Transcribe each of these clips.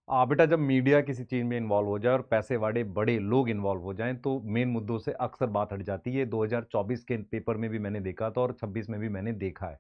बेटा जब मीडिया किसी चीज में इन्वॉल्व हो जाए और पैसे वाले बड़े लोग इन्वॉल्व हो जाएं तो मेन मुद्दों से अक्सर बात हट जाती है। 2024 के पेपर में भी मैंने देखा था और 26 में भी मैंने देखा है।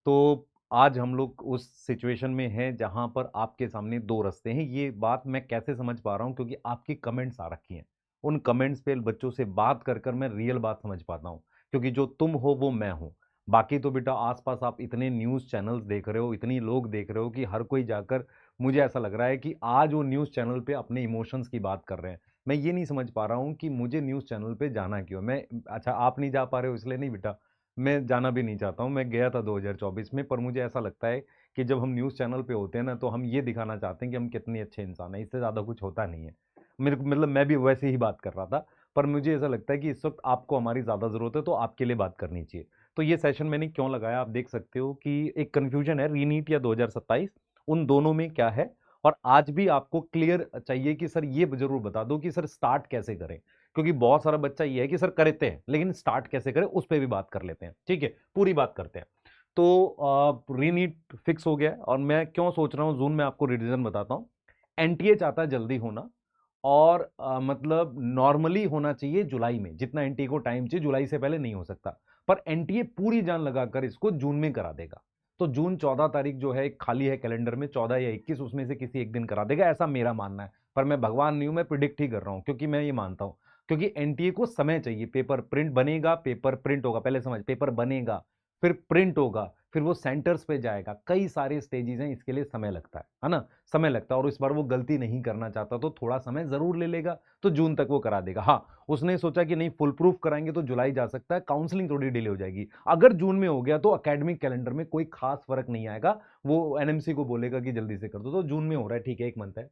तो आज हम लोग उस सिचुएशन में हैं जहां पर आपके सामने दो रास्ते हैं। ये बात मैं कैसे समझ पा रहा हूं, क्योंकि आपकी कमेंट्स आ रखी हैं। उन कमेंट्स पे बच्चों से बात कर कर मैं रियल बात समझ पाता हूं, क्योंकि जो तुम हो वो मैं हूं। बाकी तो बेटा आसपास आप इतने न्यूज़ चैनल्स देख रहे हो, इतनी लोग देख रहे हो कि हर कोई जाकर, मुझे ऐसा लग रहा है कि आज वो न्यूज़ चैनल पे अपने इमोशंस की बात कर रहे हैं। मैं ये नहीं समझ पा रहा हूँ कि मुझे न्यूज़ चैनल पे जाना क्यों है। मैं, अच्छा आप नहीं जा पा रहे हो इसलिए नहीं बेटा, मैं जाना भी नहीं चाहता हूँ। मैं गया था 2024 में, पर मुझे ऐसा लगता है कि जब हम न्यूज़ चैनल पे होते हैं ना, तो हम ये दिखाना चाहते हैं कि हम कितने अच्छे इंसान हैं। इससे ज़्यादा कुछ होता नहीं है। मेरे को मतलब मैं भी वैसे ही बात कर रहा था, पर मुझे ऐसा लगता है कि इस वक्त आपको हमारी ज़्यादा ज़रूरत है, तो आपके लिए बात करनी चाहिए। तो ये सेशन मैंने क्यों लगाया, आप देख सकते हो कि एक कन्फ्यूजन है रीनीट या 2027, उन दोनों में क्या है। और आज भी आपको क्लियर चाहिए कि सर ये जरूर बता दो कि सर स्टार्ट कैसे करें, क्योंकि बहुत सारा बच्चा ये है कि सर करते हैं लेकिन स्टार्ट कैसे करें उस पर भी बात कर लेते हैं। ठीक है, पूरी बात करते हैं। तो रीनीट फिक्स हो गया है, और मैं क्यों सोच रहा हूँ जून में, आपको रीजन बताता हूँ। एनटीए चाहता है जल्दी होना, और मतलब नॉर्मली होना चाहिए जुलाई में, जितना एनटीए को टाइम चाहिए जुलाई से पहले नहीं हो सकता। पर एनटीए पूरी जान लगाकर इसको जून में करा देगा। तो जून 14 तारीख जो है खाली है कैलेंडर में, 14 या 21, उसमें से किसी एक दिन करा देगा, ऐसा मेरा मानना है। पर मैं भगवान नहीं हूं, मैं प्रिडिक्ट ही कर रहा हूं, क्योंकि मैं ये मानता हूं, क्योंकि एनटीए को समय चाहिए। पेपर प्रिंट बनेगा, पेपर प्रिंट होगा, पहले समझ, पेपर बनेगा, फिर प्रिंट होगा, फिर वो सेंटर्स पे जाएगा, कई सारे स्टेजेस हैं, इसके लिए समय लगता है ना, समय लगता है। और इस बार वो गलती नहीं करना चाहता, तो थोड़ा समय जरूर ले लेगा, तो जून तक वो करा देगा। हाँ, उसने सोचा कि नहीं फुल प्रूफ कराएंगे तो जुलाई जा सकता है, काउंसलिंग थोड़ी डिले हो जाएगी। अगर जून में हो गया तो एकेडमिक कैलेंडर में कोई खास फर्क नहीं आएगा, वो एनएमसी को बोलेगा कि जल्दी से कर दो। तो जून में हो रहा है, ठीक है, 1 मंथ है।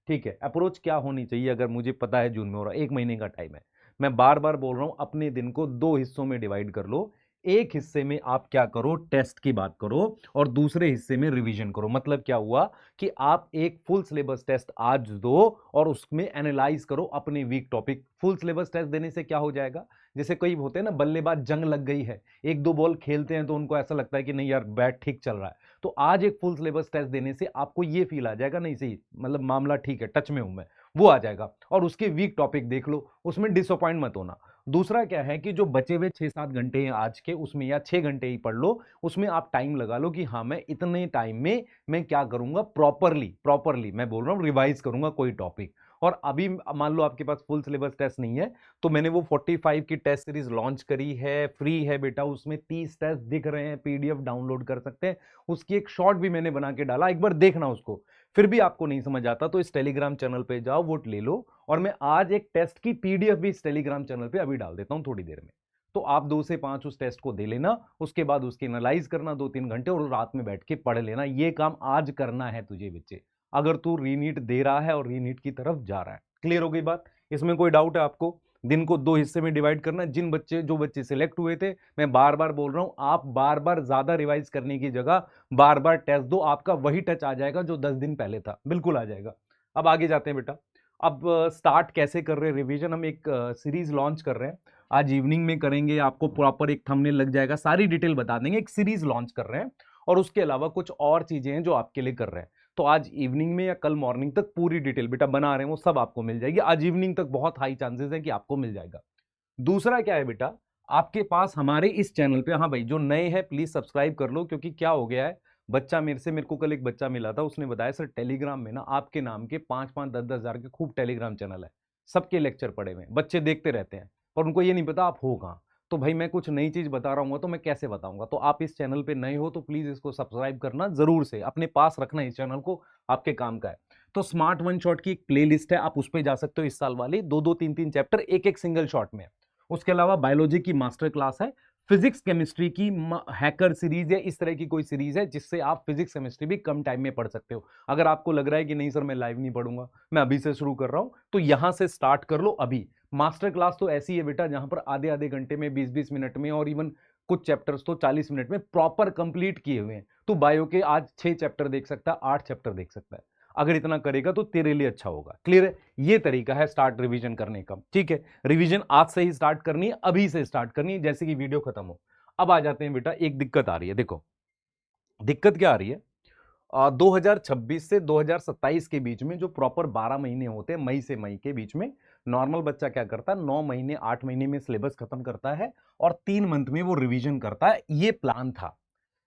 ठीक है, अप्रोच क्या होनी चाहिए, अगर मुझे पता है जून में हो रहा है, 1 महीने का टाइम है। मैं बार बार बोल रहा हूं, अपने दिन को 2 हिस्सों में डिवाइड कर लो। एक हिस्से में आप क्या करो, टेस्ट की बात करो, और दूसरे हिस्से में रिवीजन करो। मतलब क्या हुआ कि आप एक फुल सिलेबस टेस्ट आज दो और उसमें एनालाइज करो अपने week topic. Full syllabus test देने से क्या हो जाएगा, जैसे कई होते हैं ना बल्लेबाज, जंग लग गई है, एक दो बॉल खेलते हैं तो उनको ऐसा लगता है कि नहीं यार बैट ठीक चल रहा है। तो आज एक फुल सिलेबस टेस्ट देने से आपको ये फील आ जाएगा, नहीं सही मतलब मामला ठीक है, टच में हूं मैं, वो आ जाएगा। और उसके वीक टॉपिक देख लो, उसमें डिसअपॉइंट मत होना। दूसरा क्या है कि जो बचे हुए 6-7 घंटे हैं आज के, उसमें या 6 घंटे ही पढ़ लो, उसमें आप टाइम लगा लो कि हाँ मैं इतने टाइम में मैं क्या करूंगा, प्रॉपरली प्रॉपरली मैं बोल रहा हूं रिवाइज करूंगा कोई टॉपिक। और अभी मान लो आपके पास फुल सिलेबस टेस्ट नहीं है, तो मैंने वो 45 की टेस्ट सीरीज लॉन्च करी है, फ्री है बेटा, उसमें 30 टेस्ट दिख रहे हैं, पीडीएफ डाउनलोड कर सकते हैं। उसकी एक शॉर्ट भी मैंने बना के डाला, एक बार देखना उसको। फिर भी आपको नहीं समझ आता तो इस टेलीग्राम चैनल पे जाओ, वोट ले लो। और मैं आज एक टेस्ट की पीडीएफ भी इस टेलीग्राम चैनल पे अभी डाल देता हूं थोड़ी देर में। तो आप 2 से 5 उस टेस्ट को दे लेना, उसके बाद उसकी एनालाइज करना 2-3 घंटे, और रात में बैठ के पढ़ लेना। ये काम आज करना है तुझे बच्चे, अगर तू रीनीट दे रहा है और रीनीट की तरफ जा रहा है। क्लियर हो गई बात, इसमें कोई डाउट है आपको? दिन को 2 हिस्से में डिवाइड करना। जो बच्चे सिलेक्ट हुए थे, मैं बार बार बोल रहा हूं, आप बार बार ज्यादा रिवाइज करने की जगह बार बार टेस्ट दो, आपका वही टच आ जाएगा जो 10 दिन पहले था, बिल्कुल आ जाएगा। अब आगे जाते हैं बेटा। अब स्टार्ट कैसे कर रहे हैं रिवीजन, हम एक सीरीज लॉन्च कर रहे हैं, आज इवनिंग में करेंगे। आपको प्रॉपर एक थंबनेल लग जाएगा, सारी डिटेल बता देंगे। एक सीरीज लॉन्च कर रहे हैं, और उसके अलावा कुछ और चीजें हैं जो आपके लिए कर रहे हैं। तो आज इवनिंग में या कल मॉर्निंग तक पूरी डिटेल बेटा बना रहे हैं, वो सब आपको मिल जाएगी। आज इवनिंग तक बहुत हाई चांसेस है कि आपको मिल जाएगा। दूसरा क्या है बेटा, आपके पास हमारे इस चैनल पे, हाँ भाई जो नए हैं प्लीज सब्सक्राइब कर लो, क्योंकि क्या हो गया है, बच्चा मेरे को कल एक बच्चा मिला था, उसने बताया सर टेलीग्राम में ना आपके नाम के 5-5, 10-10 हजार के खूब टेलीग्राम चैनल है, सबके लेक्चर पड़े हुए हैं, बच्चे देखते रहते हैं, पर उनको ये नहीं पता आप हो कहाँ। तो भाई मैं कुछ नई चीज बता रहा हूँ तो मैं कैसे बताऊंगा, तो आप इस चैनल पे नए हो तो प्लीज इसको सब्सक्राइब करना जरूर से, अपने पास रखना इस चैनल को, आपके काम का है। तो स्मार्ट वन शॉट की एक प्ले लिस्ट है, आप उस पर जा सकते हो, इस साल वाली 2-2, 3-3 चैप्टर एक एक सिंगल शॉट में है। उसके अलावा बायोलॉजी की मास्टर क्लास है, फिजिक्स केमिस्ट्री की हैकर सीरीज है, इस तरह की कोई सीरीज है जिससे आप फिजिक्स केमिस्ट्री भी कम टाइम में पढ़ सकते हो। अगर आपको लग रहा है कि नहीं सर मैं लाइव नहीं पढ़ूंगा, मैं अभी से शुरू कर रहा हूं, तो यहां से स्टार्ट कर लो अभी। मास्टर क्लास तो ऐसी है बेटा जहां पर आधे आधे घंटे में, 20-20 मिनट में, और इवन कुछ चैप्टर्स तो 40 मिनट में प्रॉपर कंप्लीट किए हुए हैं। तो बायो के आज 6 चैप्टर देख सकता है, 8 चैप्टर देख सकता है। अगर इतना करेगा तो तेरे लिए अच्छा होगा। क्लियर है, ये तरीका है स्टार्ट रिवीजन करने का। ठीक है, रिवीजन आज से ही स्टार्ट करनी है, अभी से स्टार्ट करनी है, जैसे कि वीडियो खत्म हो। अब आ जाते हैं बेटा, एक दिक्कत आ रही है, देखो दिक्कत क्या आ रही है। 2026 से 2027 के बीच में जो प्रॉपर 12 महीने होते हैं, मई से मई के बीच में नॉर्मल बच्चा क्या करता है, 9 महीने 8 महीने में सिलेबस खत्म करता है और 3 मंथ में वो रिवीजन करता है। ये प्लान था।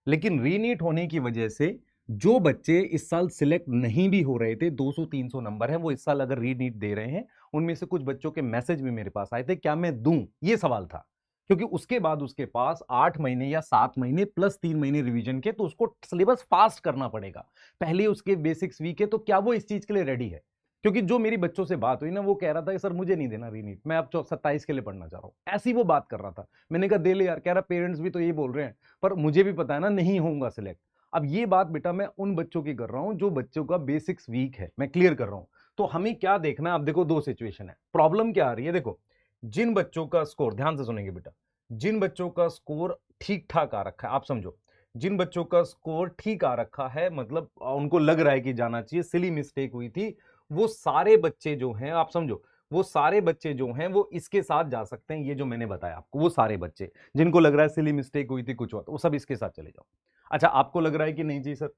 लेकिन रीनीट होने की वजह से जो बच्चे इस साल सिलेक्ट नहीं भी हो रहे थे, 200-300 नंबर है, वो इस साल अगर रीनीट दे रहे हैं, उनमें से कुछ बच्चों के मैसेज भी मेरे पास आए थे, क्या मैं दूं, ये सवाल था। क्योंकि उसके बाद उसके पास 8 महीने या 7 महीने प्लस 3 महीने रिवीजन के, तो उसको सिलेबस फास्ट करना पड़ेगा। पहले उसके बेसिक्स वीक है, तो क्या वो इस चीज के लिए रेडी है? क्योंकि जो मेरी बच्चों से बात हुई ना, वो कह रहा था कि सर मुझे नहीं देना रीनीट, मैं अब 27 के लिए पढ़ना चाह रहा हूं, ऐसी वो बात कर रहा था। मैंने कहा दे ले यार, कह रहा पेरेंट्स भी तो यही बोल रहे हैं, पर मुझे भी पता है ना नहीं होऊंगा सिलेक्ट। अब ये बात बेटा मैं उन बच्चों की कर रहा हूं जो बच्चों का बेसिक्स वीक है, मैं क्लियर कर रहा हूं। तो हमें क्या देखना है, अब देखो दो सिचुएशन है, प्रॉब्लम क्या आ रही है। देखो जिन बच्चों का स्कोर, ध्यान से सुनेंगे बेटा, जिन बच्चों का स्कोर ठीक ठाक आ रखा है, आप समझो, जिन बच्चों का स्कोर ठीक आ रखा है, मतलब उनको लग रहा है कि जाना चाहिए, सिली मिस्टेक हुई थी, वो सारे बच्चे जो हैं, आप समझो, वो सारे बच्चे जो हैं वो इसके साथ जा सकते हैं। ये जो मैंने बताया आपको, वो सारे बच्चे जिनको लग रहा है सिली मिस्टेक हुई थी कुछ और, वो सब इसके साथ चले जाओ। अच्छा आपको लग रहा है कि नहीं जी सर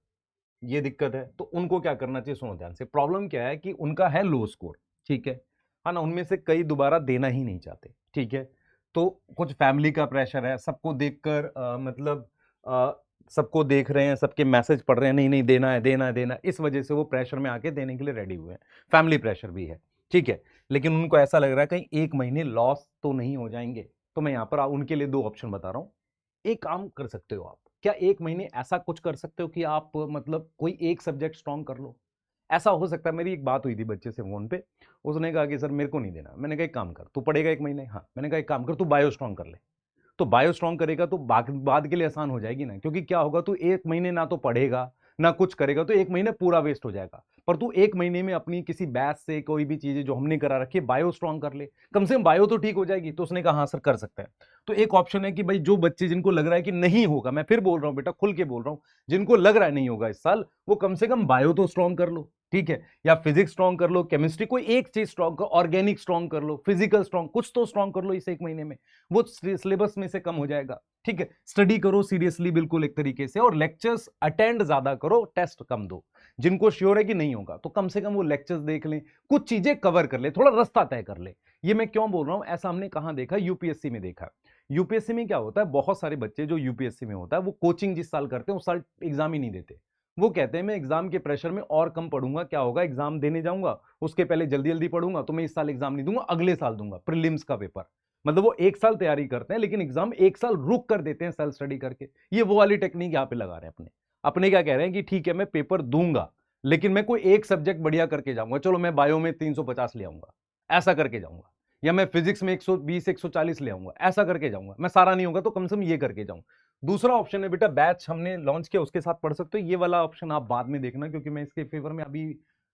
ये दिक्कत है, तो उनको क्या करना चाहिए, सुनो ध्यान से। प्रॉब्लम क्या है कि उनका है लो स्कोर, ठीक है ना, उनमें से कई दोबारा देना ही नहीं चाहते, ठीक है। तो कुछ फैमिली का प्रेशर है, सबको देखकर मतलब अ, सबको देख रहे हैं, सबके मैसेज पढ़ रहे हैं, नहीं नहीं देना है देना है देना है, इस वजह से वो प्रेशर में आके देने के लिए रेडी हुए हैं। फैमिली प्रेशर भी है, ठीक है। लेकिन उनको ऐसा लग रहा है कहीं 1 महीने लॉस तो नहीं हो जाएंगे। तो मैं यहाँ पर उनके लिए 2 ऑप्शन बता रहा हूँ। एक काम कर सकते हो आप, क्या 1 महीने ऐसा कुछ कर सकते हो कि आप मतलब कोई एक सब्जेक्ट स्ट्रॉन्ग कर लो। ऐसा हो सकता है, मेरी एक बात हुई थी बच्चे से फोन पे, उसने कहा कि सर मेरे को नहीं देना। मैंने कहा एक काम कर, तू पढ़ेगा 1 महीने, हाँ। मैंने कहा एक काम कर, तू बायो स्ट्रॉन्ग कर ले। तो बायो स्ट्रॉन्ग करेगा तो बाद के लिए आसान हो जाएगी ना, क्योंकि क्या होगा, तू 1 महीने ना तो पढ़ेगा ना कुछ करेगा, तो 1 महीने पूरा वेस्ट हो जाएगा। पर तू 1 महीने में अपनी किसी बैच से कोई भी चीजें जो हमने करा रखी है, बायो स्ट्रॉन्ग कर ले, कम से कम बायो तो ठीक हो जाएगी। तो उसने कहा हाँ सर कर सकते हैं। तो एक ऑप्शन है कि भाई जो बच्चे जिनको लग रहा है कि नहीं होगा, मैं फिर बोल रहा हूं बेटा, खुल के बोल रहा हूं, जिनको लग रहा है नहीं होगा इस साल, वो कम से कम बायो तो स्ट्रॉन्ग कर लो, ठीक है। या फिजिक्स स्ट्रॉन्ग कर लो, केमिस्ट्री, कोई एक चीज स्ट्रॉन्ग कर, ऑर्गेनिक स्ट्रॉन्ग कर लो, फिजिकल स्ट्रॉन्ग, कुछ तो स्ट्रॉन्ग कर लो इस 1 महीने में। वो सिलेबस में से कम हो जाएगा, ठीक है। स्टडी करो सीरियसली बिल्कुल एक तरीके से, और लेक्चर्स अटेंड ज्यादा करो, टेस्ट कम दो। जिनको श्योर है कि नहीं होगा, तो कम से कम वो लेक्चर्स देख लें, कुछ चीजें कवर कर ले, थोड़ा रास्ता तय कर ले। ये मैं क्यों बोल रहा हूं, ऐसा हमने कहां देखा, यूपीएससी में देखा। यूपीएससी में क्या होता है, बहुत सारे बच्चे जो यूपीएससी में होता है, वो कोचिंग जिस साल करते हैं उस साल एग्जाम ही नहीं देते। वो कहते हैं मैं एग्जाम के प्रेशर में और कम पढ़ूंगा, क्या होगा, एग्जाम देने जाऊंगा, उसके पहले जल्दी जल्दी पढ़ूंगा, तो मैं इस साल एग्जाम नहीं दूंगा, अगले साल दूंगा प्रीलिम्स का पेपर। मतलब वो एक साल तैयारी करते हैं, लेकिन एग्जाम एक साल रुक कर देते हैं सेल्फ स्टडी करके। ये वो वाली टेक्निक यहाँ पे लगा रहे हैं अपने अपने क्या कह रहे हैं कि ठीक है मैं पेपर दूंगा, लेकिन मैं कोई एक सब्जेक्ट बढ़िया करके जाऊंगा, चलो मैं बायो में 350 ले आऊंगा, ऐसा करके जाऊंगा। या मैं फिजिक्स में 120 140 ले आऊंगा, ऐसा करके जाऊंगा। मैं सारा नहीं होगा तो कम से कम ये करके जाऊं। दूसरा ऑप्शन है बेटा, बैच हमने लॉन्च किया उसके साथ पढ़ सकते हो, ये वाला ऑप्शन आप बाद में देखना, क्योंकि मैं इसके फेवर में अभी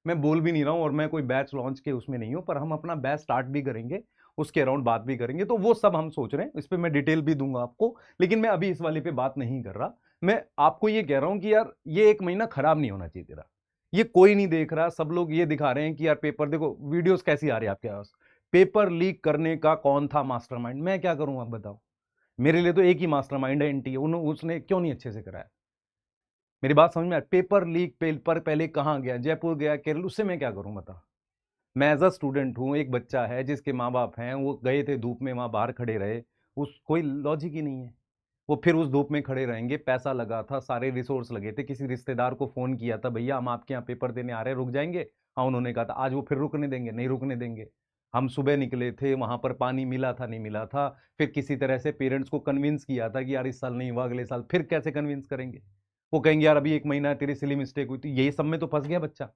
मैं बोल भी नहीं रहा हूं, और मैं कोई बैच लॉन्च के उसमें नहीं हूं, पर हम अपना बैच स्टार्ट भी करेंगे, उसके अराउंड बात भी करेंगे। तो वो सब हम सोच रहे हैं, इस पर मैं डिटेल भी दूंगा आपको, लेकिन मैं अभी इस वाले पे बात नहीं कर रहा। मैं आपको ये कह रहा हूं कि यार ये 1 महीना खराब नहीं होना चाहिए तेरा। ये कोई नहीं देख रहा, सब लोग ये दिखा रहे हैं कि यार पेपर देखो, वीडियोस कैसी आ रही है आपके पास, पेपर लीक करने का कौन था मास्टरमाइंड, मैं क्या करूं आप बताओ। मेरे लिए तो एक ही मास्टरमाइंड है, एनटीए, उसने क्यों नहीं अच्छे से कराया। मेरी बात समझ में आया, पेपर लीक, पेपर पहले कहां गया, जयपुर गया, केरल, उससे मैं क्या करूं बता। मैं एज अ स्टूडेंट हूं, एक बच्चा है जिसके माँ बाप हैं, वो गए थे धूप में, वहां बाहर खड़े रहे, उस कोई लॉजिक ही नहीं है। वो फिर उस धूप में खड़े रहेंगे, पैसा लगा था, सारे रिसोर्स लगे थे, किसी रिश्तेदार को फोन किया था, भैया हम आपके यहाँ पेपर देने आ रहे हैं, रुक जाएंगे। हाँ उन्होंने कहा था, आज वो फिर रुकने देंगे, नहीं रुकने देंगे। हम सुबह निकले थे, वहां पर पानी मिला था नहीं मिला था, फिर किसी तरह से पेरेंट्स को कन्विंस किया था कि यार इस साल नहीं हुआ, अगले साल फिर कैसे कन्विंस करेंगे। वो कहेंगे यार अभी 1 महीना है, तेरी सिली मिस्टेक हुई, तो ये सब में तो फंस गया बच्चा।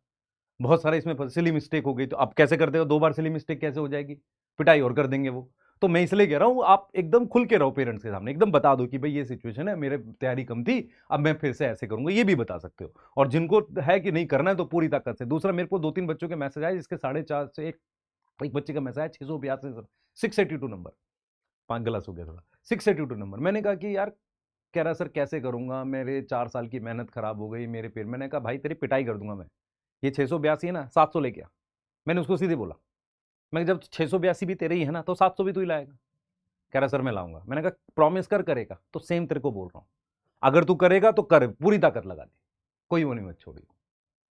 बहुत सारा इसमें सिली मिस्टेक हो गई, तो अब कैसे कर देगा, 2 बार सिली मिस्टेक कैसे हो जाएगी, पिटाई और कर देंगे वो। तो मैं इसलिए कह रहा हूं आप एकदम खुल के रहो, पेरेंट्स के सामने एकदम बता दो कि भाई ये सिचुएशन है, मेरे तैयारी कम थी, अब मैं फिर से ऐसे करूंगा, ये भी बता सकते हो। और जिनको है कि नहीं करना है तो पूरी ताकत से। दूसरा, मेरे को 2-3 बच्चों के मैसेज आए जिसके 4.5 से एक बच्चे का मैसेज आया 682 सर, 682 नंबर, 5 ग्लास हो गया थोड़ा, 682 नंबर। मैंने कहा कि यार, कह रहा सर कैसे करूंगा, मेरे 4 साल की मेहनत खराब हो गई मेरे पेड़। मैंने कहा भाई तेरी पिटाई कर दूंगा मैं, ये 682 है ना, 700 लेके आ। मैंने उसको सीधे बोला, मैं जब 682 भी तेरे ही है ना, तो 700 भी तू ही लाएगा। कह रहा सर मैं लाऊंगा। मैंने कहा प्रॉमिस कर करेगा, तो सेम तेरे को बोल रहा हूं, अगर तू करेगा तो कर, पूरी ताकत लगा दे, कोई वो नहीं मत छोड़िए,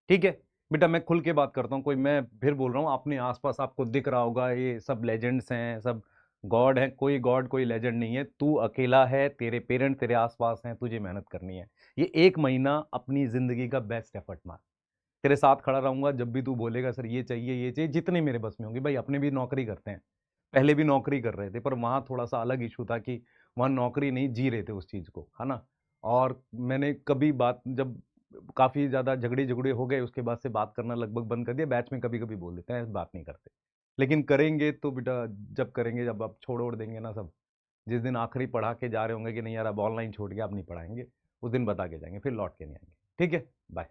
ठीक है? बेटा मैं खुल के बात करता हूँ, कोई मैं फिर बोल रहा हूँ अपने आस-पास आपको दिख रहा होगा ये सब लेजेंड्स हैं, सब गॉड हैं, कोई गॉड, कोई लेजेंड नहीं है। तू अकेला है, तेरे पेरेंट तेरे आस-पास हैं, तुझे मेहनत करनी है। ये 1 महीना अपनी ज़िंदगी का बेस्ट एफर्ट मार। तेरे साथ खड़ा रहूँगा जब भी तू बोलेगा सर ये चाहिए, जितने मेरे बस में होंगे। भाई अपने भी नौकरी करते हैं, पहले भी नौकरी कर रहे थे, पर वहाँ थोड़ा-सा अलग इश्यू था कि वहाँ नौकरी नहीं जी रहे थे उस चीज़ को, है ना? और मैंने कभी बात जब काफ़ी ज़्यादा झगड़े-झगड़े हो गए, उसके बाद से बात करना लगभग बंद कर दिया। बैच में कभी-कभी बोल देते हैं, बात नहीं करते। लेकिन करेंगे तो बेटा जब करेंगे, जब आप छोड़-ओड़ देंगे ना सब, जिस दिन आखिरी पढ़ा के जा रहे होंगे कि नहीं यार अब ऑनलाइन छोड़ के अब नहीं पढ़ाएँगे, उस दिन बता के जाएँगे, फिर लौट के नहीं आएँगे। ठीक है? बाय।